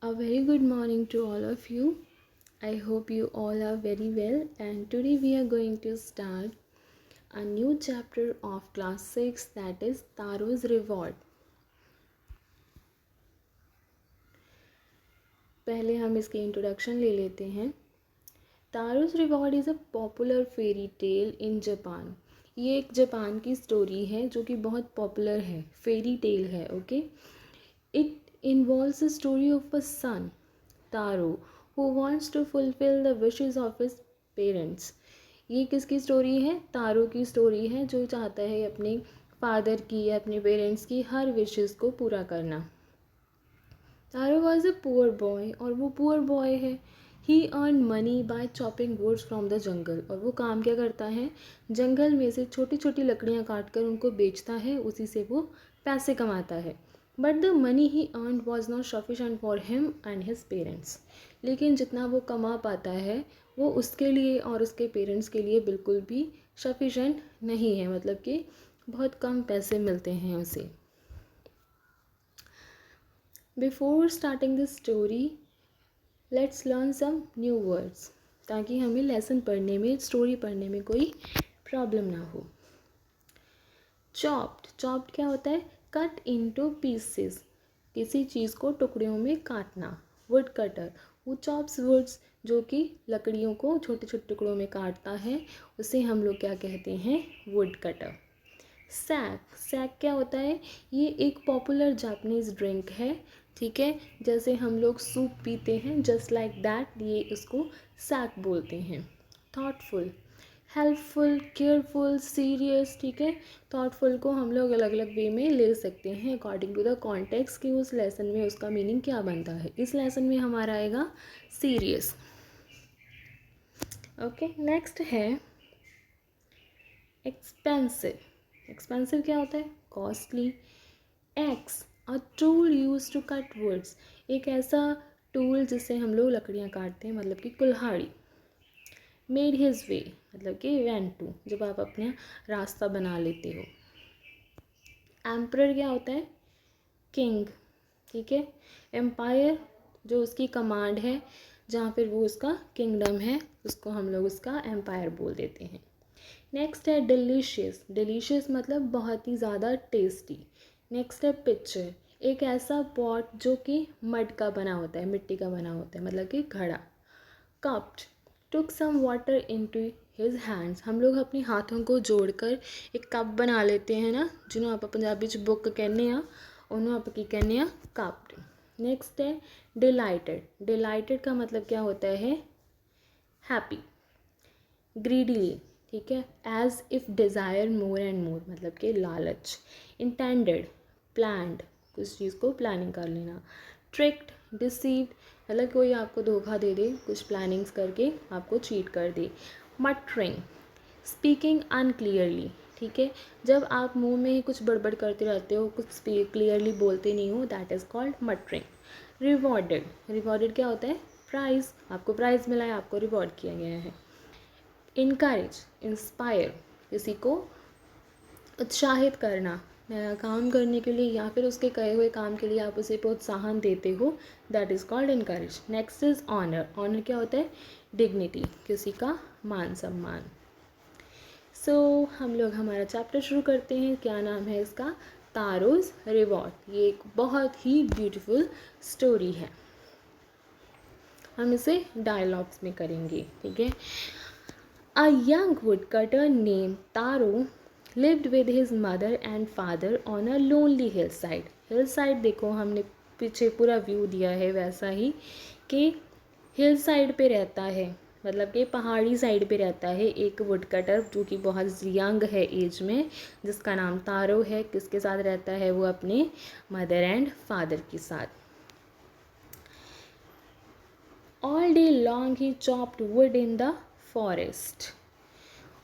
A very good morning to all of you. I hope you all are very well, and today we are going to start a new chapter of class 6, that is Taro's Reward. पहले हम इसकी introduction ले लेते हैं. Taro's Reward is a popular fairy tale in Japan. ये एक Japan की story है जो कि बहुत पॉपुलर है, फेरी टेल है. Okay, it involves the story of a son, Taro, who wants to fulfill the wishes of his parents. ये किसकी स्टोरी है? तारो की स्टोरी है जो चाहता है अपने फादर की या अपने पेरेंट्स की हर विशेस को पूरा करना. Taro was a poor boy, और वो पुअर बॉय है. He earn money by chopping woods from the jungle, और वो काम क्या करता है? जंगल में से छोटी छोटी लकड़ियाँ काट कर उनको बेचता है, उसी से वो पैसे कमाता है. But the money he earn was not sufficient for him and his parents. लेकिन जितना वो कमा पाता है वो उसके लिए और उसके पेरेंट्स के लिए बिल्कुल भी सफिशेंट नहीं है, मतलब कि बहुत कम पैसे मिलते हैं उसे. Before starting this story let's learn some new words, ताकि हमें लेसन पढ़ने में, स्टोरी पढ़ने में कोई प्रॉब्लम ना हो. चॉप्ड, चॉप्ड क्या होता है? कट इनटू पीसेस, किसी चीज़ को टुकड़ों में काटना. वुड कटर, वो चॉप्स वुड्स, जो कि लकड़ियों को छोटे छोटे टुकड़ों में काटता है, उसे हम लोग क्या कहते हैं? Would cutter. सैक, सैक क्या होता है? ये एक पॉपुलर जापानीज़ ड्रिंक है. ठीक है, जैसे हम लोग सूप पीते हैं, जस्ट लाइक दैट ये इसको सैक बोलते हैं. Thoughtful, helpful, careful, serious. ठीक है, थॉटफुल को हम लोग अलग अलग वे में ले सकते हैं अकॉर्डिंग टू द कॉन्टेक्स्ट कि उस लेसन में उसका मीनिंग क्या बनता है. इस लेसन में हमारा आएगा सीरियस. ओके, नेक्स्ट है एक्सपेंसिव. एक्सपेंसिव क्या होता है? Costly. Axe, a tool use to cut woods, एक ऐसा टूल जिससे हम लोग लकड़ियाँ काटते हैं, मतलब कि कुल्हाड़ी. मेड हिज वे, मतलब कि वेंट टू, जब आप अपना रास्ता बना लेते हो. एम्परर क्या होता है? किंग. ठीक है, एम्पायर जो उसकी कमांड है, जहाँ फिर वो उसका किंगडम है, उसको हम लोग उसका एम्पायर बोल देते हैं. नेक्स्ट है डिलीशियस. डिलीशियस मतलब बहुत ही ज़्यादा टेस्टी. नेक्स्ट है पिक्चर, एक ऐसा पॉट जो कि मड का बना होता है, मिट्टी का बना होता है, मतलब कि घड़ा. Cupped, took some water into his hands, हम लोग अपने हाथों को जोड़कर एक कप बना लेते हैं ना, जिन्हों आप पंजाबी च बुक कहने आ, उन्होंने आप की कहने आ? कप्ड. नेक्स्ट है डिलाइटेड. डिलाइटेड का मतलब क्या होता है? हैप्पी. ग्रीडीली, ठीक है, as if desire more and more, मतलब कि लालच. इंटेंडेड, प्लान्ड, कुछ चीज़ को प्लानिंग कर लेना. ट्रिक्ड, डिसीव्ड, मतलब कोई आपको धोखा दे दे, कुछ प्लानिंग्स करके आपको चीट कर दे. Muttering, speaking अनक्लियरली. ठीक है, जब आप मुंह में ही कुछ बड़बड़ करते रहते हो, कुछ क्लियरली बोलते नहीं हो, that is called muttering. Rewarded, rewarded क्या होता है? प्राइज़, आपको प्राइज़ मिला है, आपको रिवॉर्ड किया गया है. इनकरेज, इंस्पायर, किसी को उत्साहित करना, नया काम करने के लिए या फिर उसके कहे हुए काम के लिए आप उसे प्रोत्साहन देते हो, that is called encourage. Next is honour. Honour क्या होता है? डिग्निटी, किसी का मान सम्मान. सो हम लोग हमारा चैप्टर शुरू करते हैं. क्या नाम है इसका? तारोज रिवॉर्ड. ये एक बहुत ही ब्यूटीफुल स्टोरी है. हम इसे डायलॉग्स में करेंगे. ठीक है. A young woodcutter named Taro lived with his mother and father on a lonely hillside. Hillside देखो, हमने पीछे पूरा व्यू दिया है वैसा ही कि हिल साइड पे रहता है, मतलब कि पहाड़ी साइड पे रहता है एक वुडकटर जो कि बहुत यंग है एज में, जिसका नाम तारो है. किसके साथ रहता है वो? अपने मदर एंड फादर के साथ. All day long he chopped wood in the forest,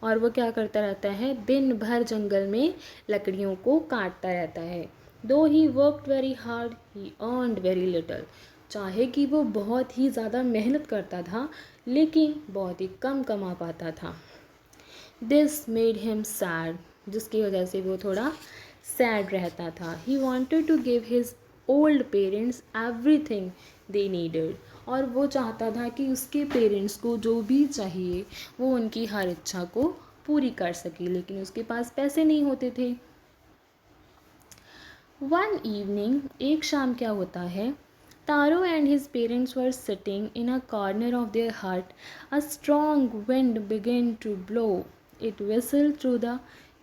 और वो क्या करता रहता है? दिन भर जंगल में लकड़ियों को काटता रहता है. दो he worked very hard he earned very little, चाहे कि वो बहुत ही ज़्यादा मेहनत करता था लेकिन बहुत ही कम कमा पाता था. दिस मेड हिम सैड, जिसकी वजह से वो थोड़ा सैड रहता था. He wanted to give his old parents everything they needed. और वो चाहता था कि उसके पेरेंट्स को जो भी चाहिए वो उनकी हर इच्छा को पूरी कर सके, लेकिन उसके पास पैसे नहीं होते थे। वन इवनिंग, एक शाम क्या होता है, Taro and his parents were sitting in a corner of their hut. A strong wind began to blow. It whistled through the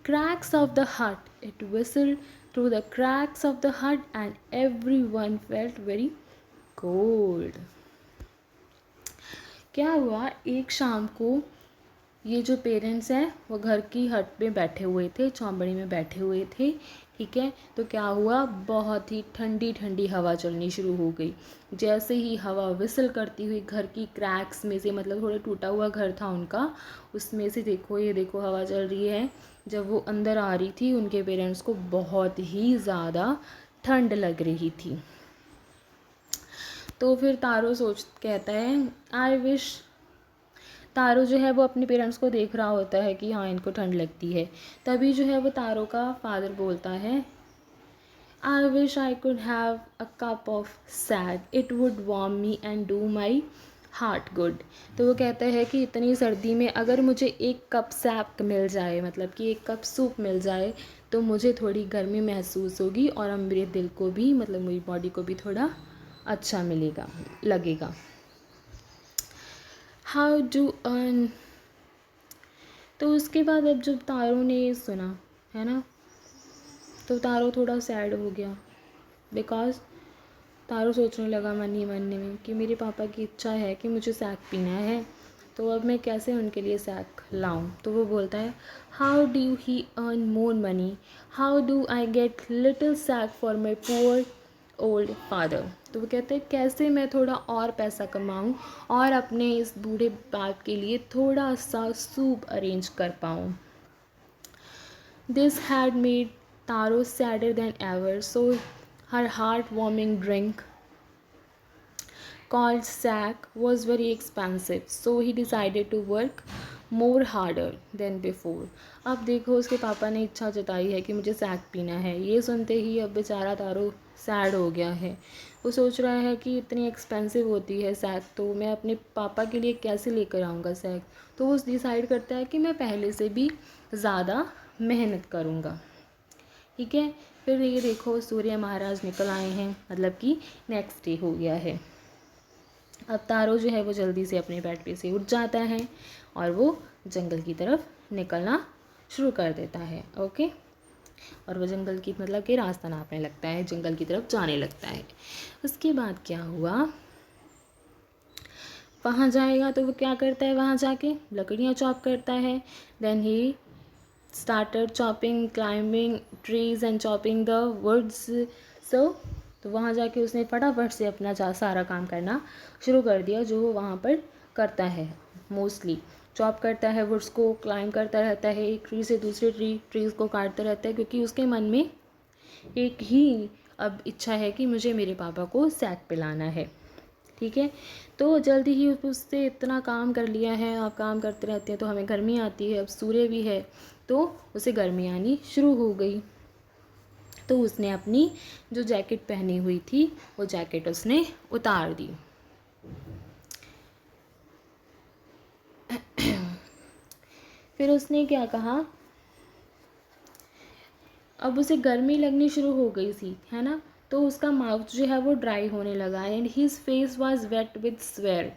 cracks of the hut. It whistled through the cracks of the hut and everyone felt very cold. क्या हुआ, एक शाम को ये जो parents हैं वो घर की हट में बैठे हुए थे, चौंबड़ी में बैठे हुए थे, ठीक है। तो क्या हुआ, बहुत ही ठंडी ठंडी हवा चलनी शुरू हो गई। जैसे ही हवा विसल करती हुई घर की क्रैक्स में से, मतलब थोड़ा टूटा हुआ घर था उनका, उसमें से देखो, ये देखो हवा चल रही है, जब वो अंदर आ रही थी उनके पेरेंट्स को बहुत ही ज़्यादा ठंड लग रही थी। तो फिर तारो कहता है आई विश, तारो जो है वो अपने पेरेंट्स को देख रहा होता है कि हाँ इनको ठंड लगती है। तभी जो है वो तारो का फादर बोलता है I wish I could have a cup of sag, it would warm me and do my heart good. तो वो कहता है कि इतनी सर्दी में अगर मुझे एक कप सैग मिल जाए, मतलब कि एक कप सूप मिल जाए, तो मुझे थोड़ी गर्मी महसूस होगी और अब मेरे दिल को भी, मतलब मेरी बॉडी को भी थोड़ा अच्छा मिलेगा, लगेगा। हाउ डू अर्न, तो उसके बाद अब जब तारो ने ये सुना है ना, तो तारो थोड़ा सैड हो गया, बिकॉज तारो सोचने लगा मन ही मन में कि मेरे पापा की इच्छा है कि मुझे सैक पीना है, तो अब मैं कैसे उनके लिए सैक लाऊं। तो वो बोलता है how do he earn more money, how do I get little sack for my poor old father. तो वो कहते हैं कैसे मैं थोड़ा और पैसा कमाऊं और अपने इस बूढ़े बाप के लिए थोड़ा सा सूप अरेंज कर पाऊं। This had made taro sadder then ever, so her heart-warming drink called sack was very expensive, so he decided to work more harder than before. अब देखो उसके पापा ने इच्छा जताई है कि मुझे सैक पीना है, ये सुनते ही अब बेचारा तारो सैड हो गया है। वो सोच रहा है कि इतनी एक्सपेंसिव होती है सैक, तो मैं अपने पापा के लिए कैसे लेकर आऊँगा सैक। तो वो डिसाइड करता है कि मैं पहले से भी ज़्यादा मेहनत करूँगा, ठीक है। फिर ये देखो सूर्य महाराज निकल आए हैं, मतलब कि नेक्स्ट डे हो गया है। अब तारो जो है वो जल्दी से अपने बेड पे से उठ जाता है और वो जंगल की तरफ निकलना शुरू कर देता है, ओके। और वो जंगल की, मतलब कि रास्ता नापने लगता है, जंगल की तरफ जाने लगता है। उसके बाद क्या हुआ, वहाँ जाएगा तो वो क्या करता है, वहाँ जाके लकड़ियाँ चॉप करता है। Then he started chopping, climbing trees and chopping the woods. So तो वहाँ जाके उसने फटाफट से अपना सारा काम करना शुरू कर दिया जो वो वहाँ पर करता है। मोस्टली चॉप करता है, वुड्स को क्लाइंब करता रहता है, एक ट्री से दूसरे ट्रीज़ को काटता रहता है, क्योंकि उसके मन में एक ही अब इच्छा है कि मुझे मेरे पापा को सैक पिलाना है, ठीक है। तो जल्दी ही उससे इतना काम कर लिया है, आप काम करते रहते हैं तो हमें गर्मी आती है, अब सूर्य भी है तो उसे गर्मी आनी शुरू हो गई। तो उसने अपनी जो जैकेट पहनी हुई थी वो जैकेट उसने उतार दी। फिर उसने क्या कहा, अब उसे गर्मी लगनी शुरू हो गई थी, है ना, तो उसका माउथ जो है वो ड्राई होने लगा and his face was wet with sweat.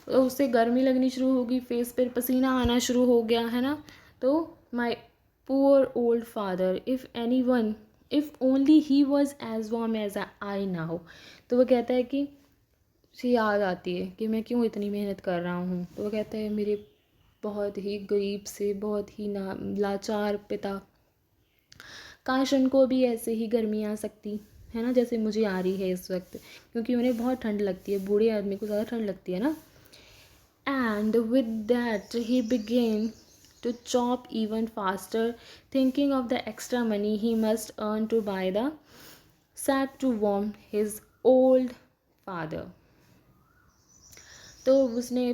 तो उसे गर्मी लगनी शुरू होगी, फेस पर पसीना आना शुरू हो गया, है ना। तो my poor old father, if only he was as warm as I now. तो वो कहता है कि उसे याद आती है कि मैं क्यों इतनी मेहनत कर रहा हूँ। तो वो कहता है मेरे बहुत ही गरीब से, बहुत ही लाचार पिता, काश उनको भी ऐसे ही गर्मी आ सकती, है ना, जैसे मुझे आ रही है इस वक्त, क्योंकि उन्हें बहुत ठंड लगती है, बूढ़े आदमी को ज़्यादा ठंड लगती है ना। And with that he began to chop even faster, thinking of the extra money he must earn to buy the sack to warm his old father. तो उसने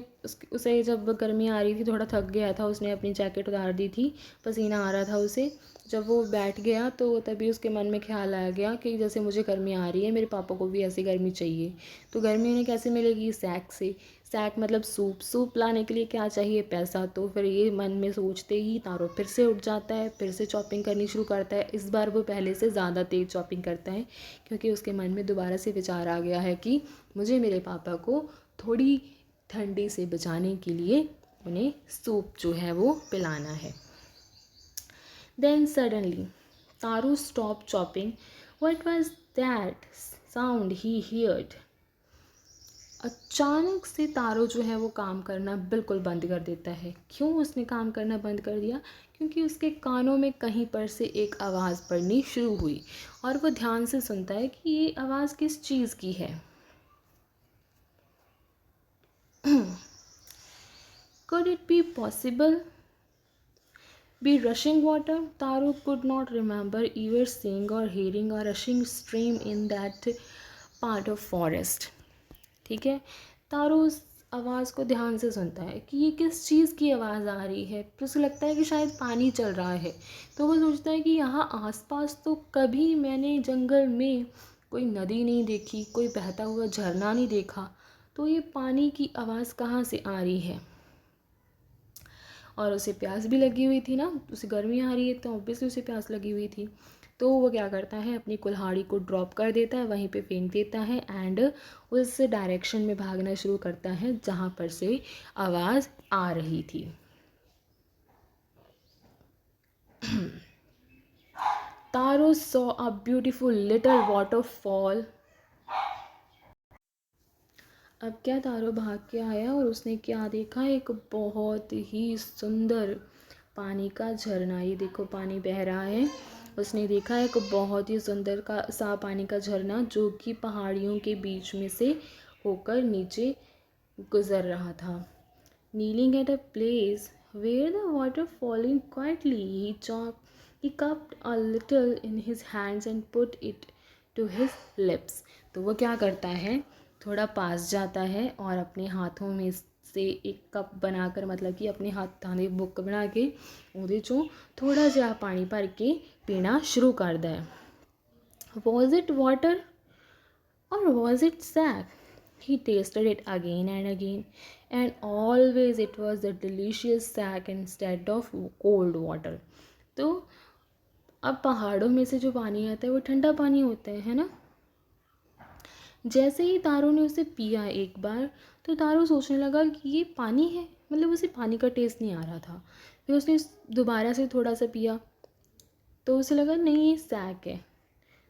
उसे जब गर्मी आ रही थी, थोड़ा थक गया था, उसने अपनी जैकेट उतार दी थी, पसीना आ रहा था उसे। जब वो बैठ गया तो तभी उसके मन में ख्याल आ गया कि जैसे मुझे गर्मी आ रही है, मेरे पापा को भी ऐसी गर्मी चाहिए। तो गर्मी उन्हें कैसे मिलेगी? सैक से। सैक मतलब सूप लाने के लिए क्या चाहिए? पैसा। तो फिर ये मन में सोचते ही तारो फिर से उठ जाता है, फिर से चॉपिंग करनी शुरू करता है। इस बार वो पहले से ज़्यादा तेज़ चॉपिंग करता है, क्योंकि उसके मन में दोबारा से विचार आ गया है कि मुझे मेरे पापा को थोड़ी ठंडी से बचाने के लिए उन्हें सूप जो है वो पिलाना है। Then suddenly Taru stopped chopping. What was that sound he heard? अचानक से तारो जो है वो काम करना बिल्कुल बंद कर देता है। क्यों उसने काम करना बंद कर दिया? क्योंकि उसके कानों में कहीं पर से एक आवाज़ पड़नी शुरू हुई और वो ध्यान से सुनता है कि ये आवाज़ किस चीज़ की है। Could it be possible? Be rushing water? Taru could not remember ever seeing or hearing a rushing stream in that part of forest. ठीक है, तारो उस आवाज़ को ध्यान से सुनता है कि ये किस चीज़ की आवाज़ आ रही है। तो उसे लगता है कि शायद पानी चल रहा है। तो वो सोचता है कि यहाँ आसपास तो कभी मैंने जंगल में कोई नदी नहीं देखी, कोई बहता हुआ झरना नहीं देखा, तो ये पानी की आवाज़ कहाँ से आ रही है? और उसे प्यास भी लगी हुई थी ना, उसे गर्मी आ रही है तो ऑब्वियसली उसे प्यास लगी हुई थी। तो वो क्या करता है, अपनी कुल्हाड़ी को ड्रॉप कर देता है, वहीं पे फेंक देता है एंड उस डायरेक्शन में भागना शुरू करता है जहाँ पर से आवाज़ आ रही थी। Taro saw a beautiful little waterfall. अब क्या, तारो भाग के आया और उसने क्या देखा? एक बहुत ही सुंदर पानी का झरना। ये देखो पानी बह रहा है। उसने देखा एक बहुत ही सुंदर का सा पानी का झरना जो कि पहाड़ियों के बीच में से होकर नीचे गुजर रहा था। Kneeling at a place where the water falling quietly, he cupped a little in his hands and put it to his lips. तो वो क्या करता है, थोड़ा पास जाता है और अपने हाथों में से एक कप बनाकर, मतलब कि अपने हाथां ਦੇ बुक बना के ਉਹਦੇ ਚੋਂ थोड़ा ਜਿਹਾ पानी भर के पीना शुरू करता है। Was it water or was it sack? He tasted it again and again, and always it was the delicious sack instead of cold water. तो अब पहाड़ों में से जो पानी आता है वो ठंडा पानी होता है ना। जैसे ही तारो ने उसे पिया एक बार, तो तारो सोचने लगा कि ये पानी है, मतलब उसे पानी का टेस्ट नहीं आ रहा था। फिर उसने दोबारा से थोड़ा सा पिया तो उसे लगा नहीं ये सैक है।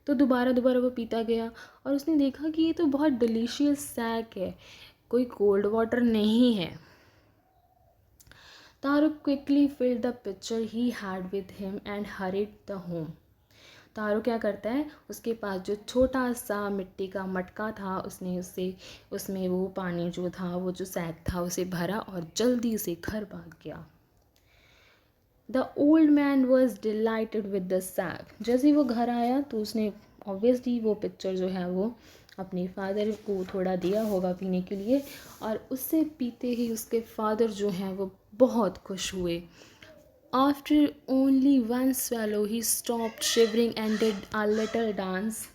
तो दोबारा वो पीता गया और उसने देखा कि ये तो बहुत डिलीशियस सैक है, कोई कोल्ड वाटर नहीं है। Taro quickly filled the pitcher he had with him and hurried the home. Taro क्या करता है, उसके पास जो छोटा सा मिट्टी का मटका था उसमें वो पानी जो था, वो जो सैक था उसे भरा और जल्दी से घर भाग गया। The old man was delighted with the sack. जैसे ही वो घर आया तो उसने ऑब्वियसली वो पिक्चर जो है वो अपने फादर को थोड़ा दिया होगा पीने के लिए, और उससे पीते ही उसके फादर जो हैं वो बहुत खुश हुए। After only one swallow he stopped shivering and did a little dance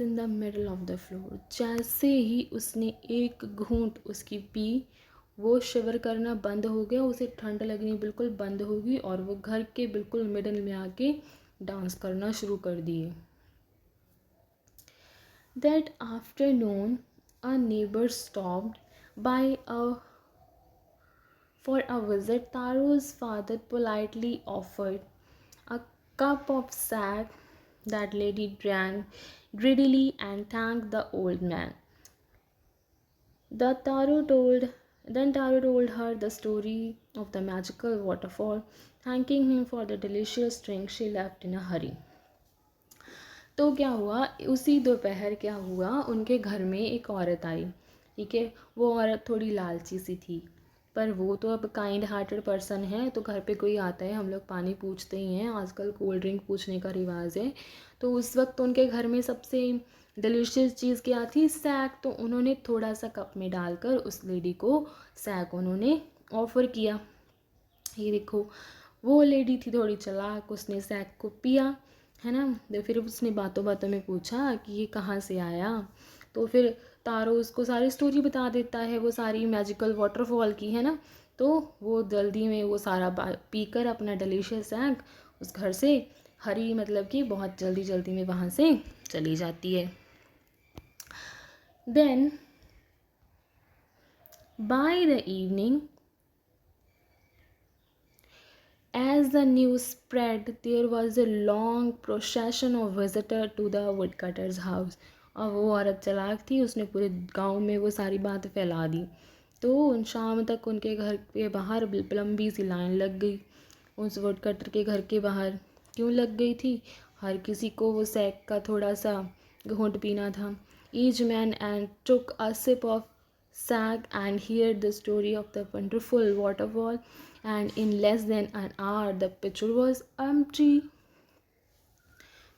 in the middle of the floor. जैसे ही उसने एक घूंट उसकी पी, वो शिवर करना बंद हो गया, उसे ठंड लगनी बिल्कुल बंद हो गई और वो घर के बिल्कुल मिडल में आके डांस करना शुरू कर दिए। That afternoon a neighbor stopped by for a visit. Taro's father politely offered a cup of sack that lady drank greedily and thanked the old man. The Then Taro told her the story of the magical waterfall, thanking him for the delicious drink she left in a hurry. तो क्या हुआ, उसी दोपहर क्या हुआ, उनके घर में एक औरत आई। ठीक है, वो औरत थोड़ी लालची सी थी। पर वो तो अब काइंड हार्टेड पर्सन है, तो घर पे कोई आता है हम लोग पानी पूछते ही हैं, आजकल कोल्ड ड्रिंक पूछने का रिवाज है। तो उस वक्त उनके घर में सबसे डिलीशियस चीज़ क्या थी, सैक। तो उन्होंने थोड़ा सा कप में डालकर उस लेडी को सैक उन्होंने ऑफ़र किया। ये देखो, वो लेडी थी थोड़ी चालाक, उसने सैक को पिया, है ना। तो फिर उसने बातों बातों में पूछा कि ये कहाँ से आया। तो फिर तारो उसको सारी स्टोरी बता देता है, वो सारी मैजिकल वाटरफॉल की, है ना। तो वो जल्दी में वो सारा पीकर अपना डिलीशियस सैक उस घर से हरी, मतलब कि बहुत जल्दी जल्दी में वहाँ से चली जाती है। Then by the evening, as the news spread, there was a long procession of visitors to the woodcutter's house. और वो औरत चालाक थी, उसने पूरे गांव में वो सारी बात फैला दी। तो शाम तक उनके घर के बाहर लंबी सी लाइन लग गई। उस वुडकटर के घर के बाहर क्यों लग गई थी, हर किसी को वो सैक का थोड़ा सा घूंट पीना था। Each man and took a sip of sack and heard the story of the wonderful waterfall, and in less than an hour the pitcher was empty.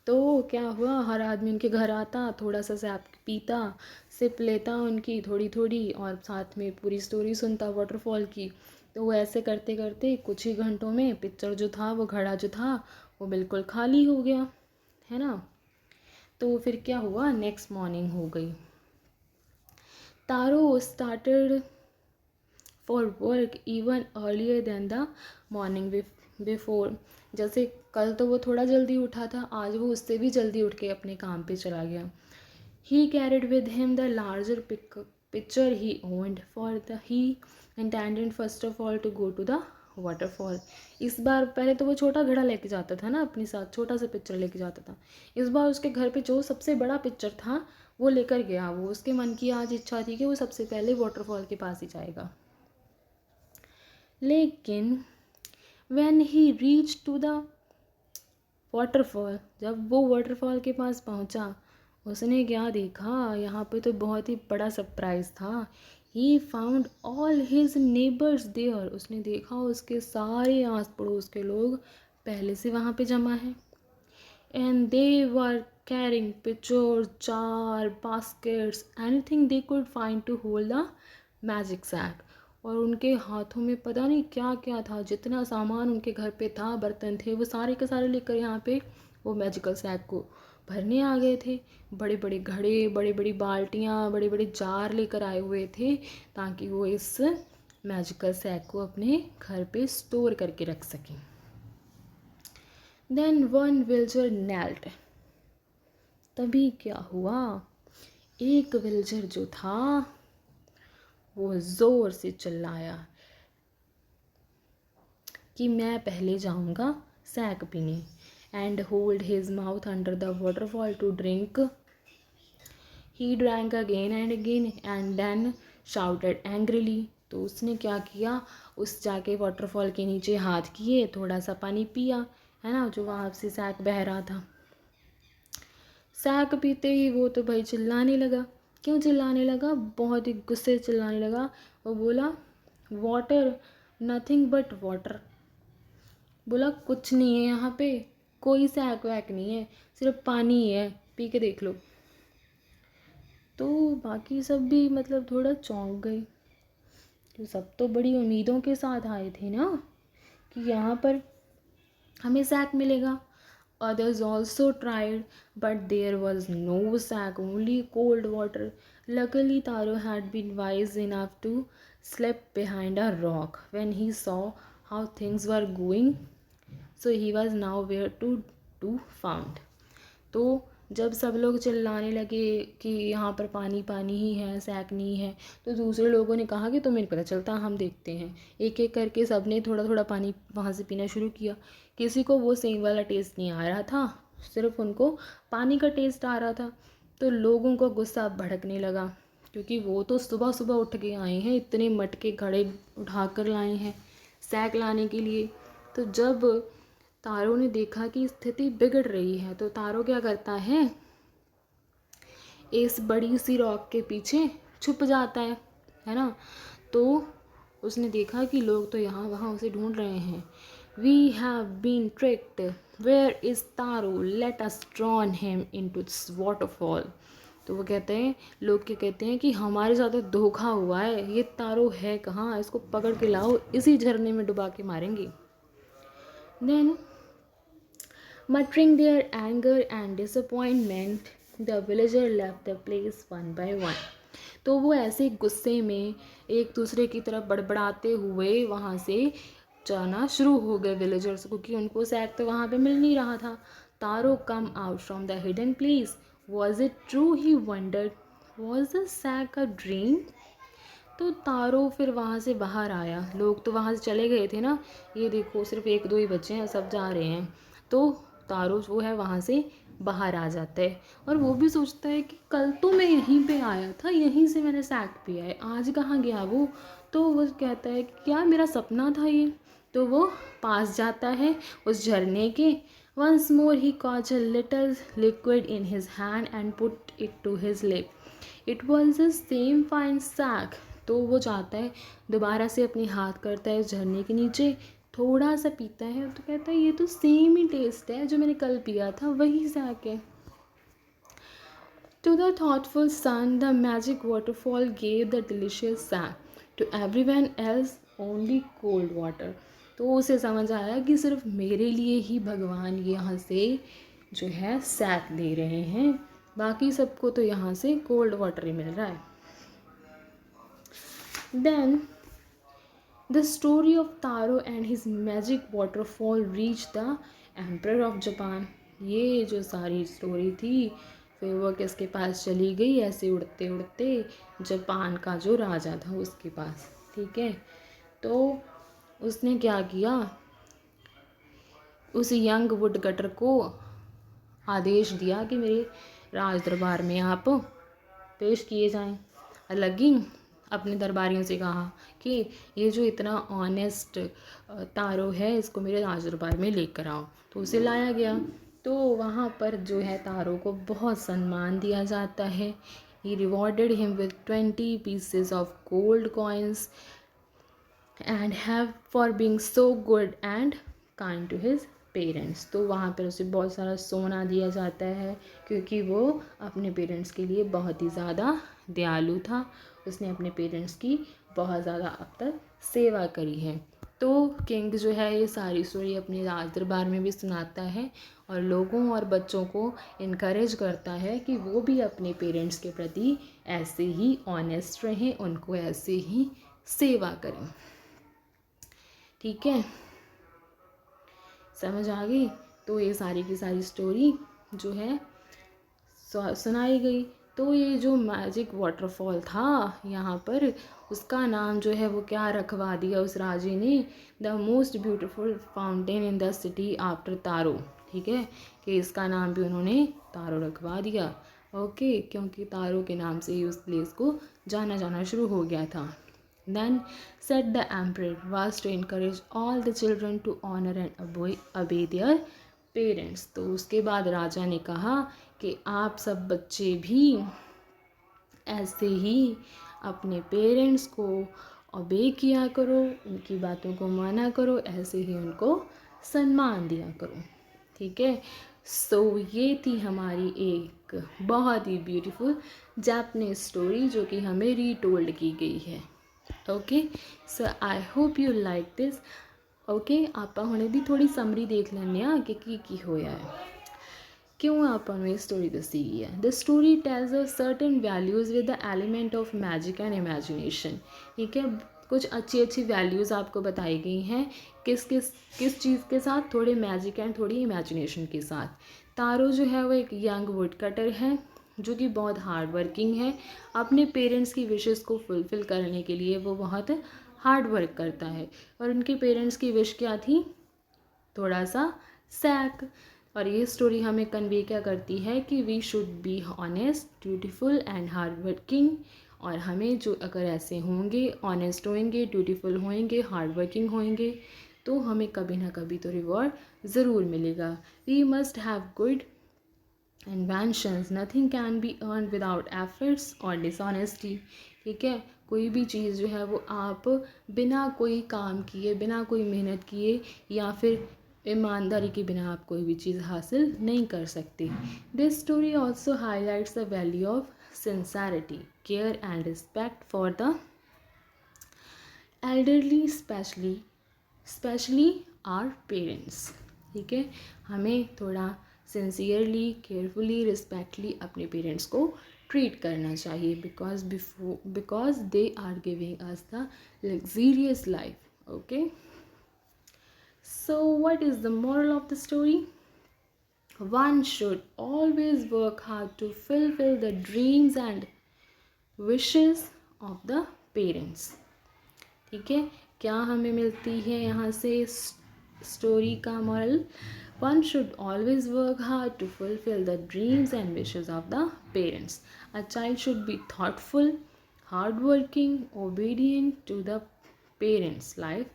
तो क्या हुआ, हर आदमी उनके घर आता, थोड़ा सा सैप पीता, सिप लेता उनकी थोड़ी थोड़ी, और साथ में पूरी स्टोरी सुनता वाटरफॉल की। तो वो ऐसे करते करते कुछ ही घंटों में पिक्चर जो था, वो घड़ा जो था, वो बिल्कुल खाली हो गया, है ना। तो फिर क्या हुआ, नेक्स्ट मॉर्निंग हो गई। तारो started for work even earlier than the morning before. जैसे कल तो वो थोड़ा जल्दी उठा था, आज वो उससे भी जल्दी उठ के अपने काम पे चला गया। He carried with him the larger pitcher he owned, for he intended first of all to go to the waterfall. इस बार पहले तो वो छोटा घड़ा लेके जाता था ना अपने साथ, छोटा सा पिक्चर लेके जाता था। इस बार उसके घर पे जो सबसे बड़ा पिक्चर था वो लेकर गया। वो उसके मन की आज इच्छा थी कि वो सबसे पहले वाटरफॉल के पास ही जाएगा। लेकिन when he reached to the waterfall, जब वो वाटरफॉल के पास पहुंचा, उसने क्या देखा, यहाँ पे तो बहुत ही बड़ा सरप्राइज था। He found all his neighbors there. उसने देखा उसके सारे आस पड़ोस के लोग पहले से वहाँ पे जमा हैं। And they were carrying pitchers, jar, baskets, anything they could find to hold the magic sack. और उनके हाथों में पता नहीं क्या क्या था, जितना सामान उनके घर पे था, बर्तन थे, वो सारे के सारे लेकर यहाँ पे वो मैजिकल सैक को भरने आ गए थे। बड़े बड़े घड़े, बड़ी बड़ी बाल्टियाँ, बड़े बड़े जार लेकर आए हुए थे, ताकि वो इस मैजिकल सैक को अपने घर पे स्टोर करके रख सकें। Then one villager knelt. तभी क्या हुआ, एक विल्जर जो था वो जोर से चिल्लाया कि मैं पहले जाऊंगा सैक पीने, and hold his mouth under the waterfall to drink. He drank again and then shouted angrily. तो उसने क्या किया, उस जाके वाटरफॉल के नीचे हाथ किए, थोड़ा सा पानी पिया, है ना, जो वहाँ से सैक बह रहा था। सैक पीते ही वो तो भाई चिल्लाने लगा। क्यों चिल्लाने लगा, बहुत ही गुस्से से चिल्लाने लगा। वो बोला वाटर, नथिंग बट वाटर। बोला कुछ नहीं है यहाँ पे, कोई सैक वैक नहीं है, सिर्फ पानी ही है, पी के देख लो। तो बाकी सब भी मतलब थोड़ा चौंक गए, तो सब तो बड़ी उम्मीदों के साथ आए थे ना कि यहाँ पर हमें सैक मिलेगा। Others also tried, but there was no sack, only cold water. Luckily, Taro had been wise enough to slip behind a rock when he saw how things were going. So he was now where to found. तो जब सब लोग चिल्लाने लगे कि यहाँ पर पानी पानी ही है, सैक नहीं है, तो दूसरे लोगों ने कहा कि तुम्हें पता चलता, हम देखते हैं। एक एक करके सब ने थोड़ा थोड़ा पानी वहाँ से पीना शुरू किया। किसी को वो सेम वाला टेस्ट नहीं आ रहा था, सिर्फ उनको पानी का टेस्ट आ रहा था। तो लोगों को गुस्सा भड़कने लगा, क्योंकि वो तो सुबह सुबह उठ के आए हैं, इतने मटके घड़े उठाकर लाए हैं सैक लाने के लिए। तो जब तारो ने देखा कि स्थिति बिगड़ रही है, तो तारो क्या करता है, इस बड़ी सी रॉक के पीछे छुप जाता है ना। तो उसने देखा कि लोग तो यहाँ वहाँ उसे ढूंढ रहे हैं। We have been tricked, where is Taro, let us drawn him into this waterfall. तो वो कहते हैं, लोग क्या कहते हैं कि हमारे साथ तो धोखा हुआ है, ये तारो है कहाँ, इसको पकड़ के लाओ, इसी झरने में डुबा के मारेंगे। Then muttering their anger and disappointment, the villager left the place one by one. तो वो ऐसे गुस्से में एक दूसरे की तरफ बड़बड़ाते हुए वहाँ से जाना शुरू हो गए विलेजर्स, क्योंकि उनको सैक तो वहाँ पे मिल नहीं रहा था। Taro come out from the hidden place, was it true, he wondered, was the sack a dream. तो तारो फिर वहाँ से बाहर आया, लोग तो वहाँ से चले गए थे ना, ये देखो सिर्फ एक दो ही बच्चे हैं, सब जा रहे हैं। तो तारो जो है वहाँ से बाहर आ जाता है और वो भी सोचता है कि कल तो मैं यहीं पे आया था, यहीं से मैंने सैक पिया है, आज कहाँ गया वो। तो वो कहता है कि क्या मेरा सपना था ये। तो वो पास जाता है उस झरने के। Once more he caught a little liquid in his hand and put it to his lip, it was the same fine sack. तो वो चाहता है, दोबारा से अपने हाथ करता है झरने के नीचे, थोड़ा सा पीता है तो कहता है ये तो सेम ही टेस्ट है जो मैंने कल पिया था, वही सैक है। To the thoughtful son the magic waterfall gave the delicious sack, to everyone else only cold water. तो उसे समझ आया कि सिर्फ मेरे लिए ही भगवान यहाँ से जो है सैक दे रहे हैं, बाकी सबको तो यहाँ से कोल्ड वाटर ही मिल रहा है। Then The story of Taro and his magic waterfall reached the Emperor of Japan. ये जो सारी स्टोरी थी फिर वो किसके पास चली गई, ऐसे उड़ते उड़ते जापान का जो राजा था उसके पास। ठीक है, तो उसने क्या किया, उस यंग वुड कटर को आदेश दिया कि मेरे राज दरबार में आप पेश किए जाएं। अलग अपने दरबारियों से कहा कि ये जो इतना ऑनेस्ट तारो है इसको मेरे राज दरबार में लेकर आओ। तो उसे लाया गया। तो वहाँ पर जो है तारो को बहुत सम्मान दिया जाता है। He rewarded him with 20 pieces of gold coins and have for being so good and kind to his parents. तो वहाँ पर उसे बहुत सारा सोना दिया जाता है क्योंकि वो अपने पेरेंट्स के लिए बहुत ही ज़्यादा दयालु था। उसने अपने पेरेंट्स की बहुत ज़्यादा अब तक सेवा करी है। तो किंग जो है ये सारी स्टोरी अपने राज दरबार में भी सुनाता है और लोगों और बच्चों को इनकरेज करता है कि वो भी अपने पेरेंट्स के प्रति ऐसे ही ऑनेस्ट रहें, उनको ऐसे ही सेवा करें। ठीक है, समझ आ गई। तो ये सारी की सारी स्टोरी जो है सुनाई गई। तो ये जो मैजिक वाटरफॉल था यहाँ पर, उसका नाम जो है वो क्या रखवा दिया उस राजे ने, the most beautiful fountain in the city after Taro. ठीक है, कि इसका नाम भी उन्होंने तारो रखवा दिया। ओके, क्योंकि तारो के नाम से ही उस प्लेस को जाना जाना शुरू हो गया था। Then said the emperor was to encourage all the children to honor and obey their parents. तो उसके बाद राजा ने कहा कि आप सब बच्चे भी ऐसे ही अपने पेरेंट्स को ओबे किया करो, उनकी बातों को माना करो, ऐसे ही उनको सम्मान दिया करो। ठीक है, सो ये थी हमारी एक बहुत ही ब्यूटीफुल जापानीज स्टोरी जो कि हमें रीटोल्ड की गई है। Okay, so I hope you like this. Okay, आप हुणे दी थोड़ी समरी देख लैंदे आ कि की होया है, क्यों आपको ये स्टोरी दसी गई है। The story tales a certain values with the element of magic and imagination. ठीक है, कुछ अच्छी अच्छी वैल्यूज़ आपको बताई गई हैं, किस चीज़ के साथ, थोड़े मैजिक एंड थोड़ी इमेजिनेशन के साथ। तारो जो है वो एक यंग वुड कटर है जो कि बहुत हार्ड वर्किंग है। अपने पेरेंट्स की विशेस को फुलफ़िल करने के लिए वो बहुत हार्ड वर्क करता है। और उनके पेरेंट्स की विश क्या थी, थोड़ा सा सैक। और ये स्टोरी हमें कन्वे क्या करती है कि we should be honest, beautiful and hard working. और हमें जो अगर ऐसे होंगे, ऑनेस्ट होंगे, ब्यूटीफुल होंगे, हार्ड वर्किंग होंगे, तो हमें कभी ना कभी तो रिवॉर्ड ज़रूर मिलेगा। We must have good inventions, nothing can be earn without efforts और डिसऑनेस्टी। ठीक है, कोई भी चीज़ जो है वो आप बिना कोई काम किए, बिना कोई मेहनत किए या फिर ईमानदारी के बिना आप कोई भी चीज़ हासिल नहीं कर सकते। This story also highlights the value of sincerity, care and respect for the elderly, specially our parents. ठीक है, हमें थोड़ा सिंसियरली, केयरफुली, रिस्पेक्टली अपने पेरेंट्स को ट्रीट करना चाहिए, because they are giving us the luxurious life. Okay, so what is the moral of the story? One should always work hard to fulfill the dreams and wishes of the parents। ठीक है, क्या हमें मिलती है यहाँ से story का moral? One should always work hard to fulfil the dreams and wishes of the parents. A child should be thoughtful, hard working, obedient to the parents life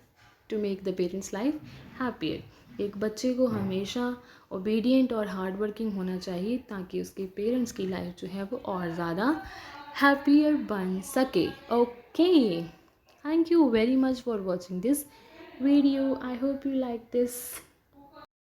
to make the parents life happier. एक बच्चे को हमेशा obedient और hard working होना चाहिए ताकि उसके parents की लाइफ जो है वो और ज़्यादा हैप्पियर बन सके। Okay, thank you very much for watching this video. I hope you like this